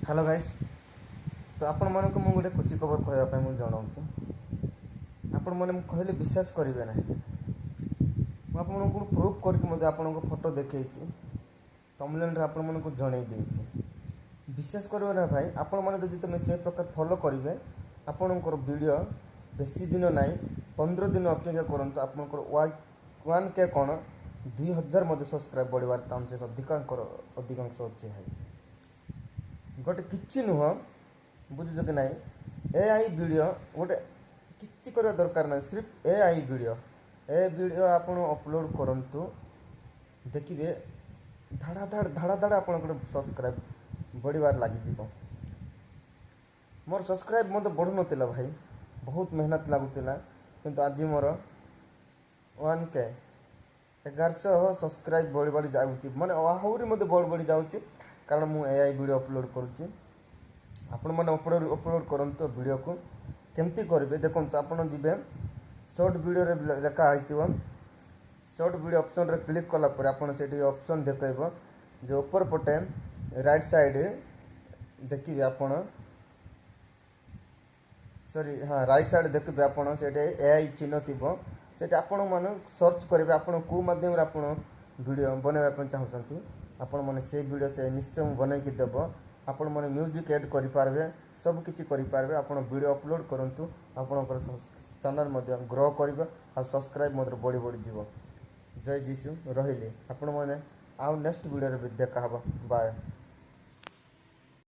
Hello guys. तो आपण मन को गोटे खुशी खबर कहवाई मुझे जनाऊँ। आपण मैंने कहले विश्वास करेंगे ना। मुझे प्रूफ करके आपण फोटो देखी तमिलनाडु आपण मन को जन विश्वास करेंगे ना भाई। आपण मैंने जब तुम से प्रकार फॉलो करेंगे आपणकर वीडियो बेसी दिन ना 15 दिन अपेक्षा करूँ। आपंकर 1K कौन 2000 मध्य सब्सक्राइब बढ़वार चांसेस अधिकांश अच्छे है। गोटे किसी नुह बुझुच कि ना AI वीडियो गोटे किसी करवा दरकार ना। सिर्फ AI वीडियो आप अपलोड करंतु देखिए धाड़ा धाड़ा आप सब्सक्राइब बढ़वार लगी। मोर सब्सक्राइब मत बढ़ु नाला भाई, बहुत मेहनत लगुला किंतु आज मोर 1K 1100 सब्सक्राइब बढ़ी बढ़ी जाऊँगी। माने आहरी मत बढ़ी जाऊँगी कारण मु AI वीडियो अपलोड करुच्ची। आपण मैंने अपलोड करंतु वीडियो को केमती करेंगे देखो। आपड़ जी शॉर्ट वीडियो रे लेखा हो शॉर्ट वीडियो ऑप्शन रे क्लिक कलापर आपड़ से ऑप्शन देखो जो ऊपर पटे राइट साइड देखिए आपड़ सॉरी हाँ राइट साइड देखिए आपड़ से AI चिन्ह थी से आपण मैंने सर्च करेंगे आपड़ कौ मध्यम आप वीडियो बनवाई चाहते आपण मैंने से वीडियो से निश्चय बनईकी देव। आपण मैंने म्यूजिक ऐड करेंगे सब किसी करेंगे। आप वीडियो अपलोड करूँ आपंकर चैनल ग्रो कर सब्सक्राइब बढ़ी बढ़ी जीव। जय जीशु रही आपण मैंने आउ नेक्स्ट वीडियो देखा बाय।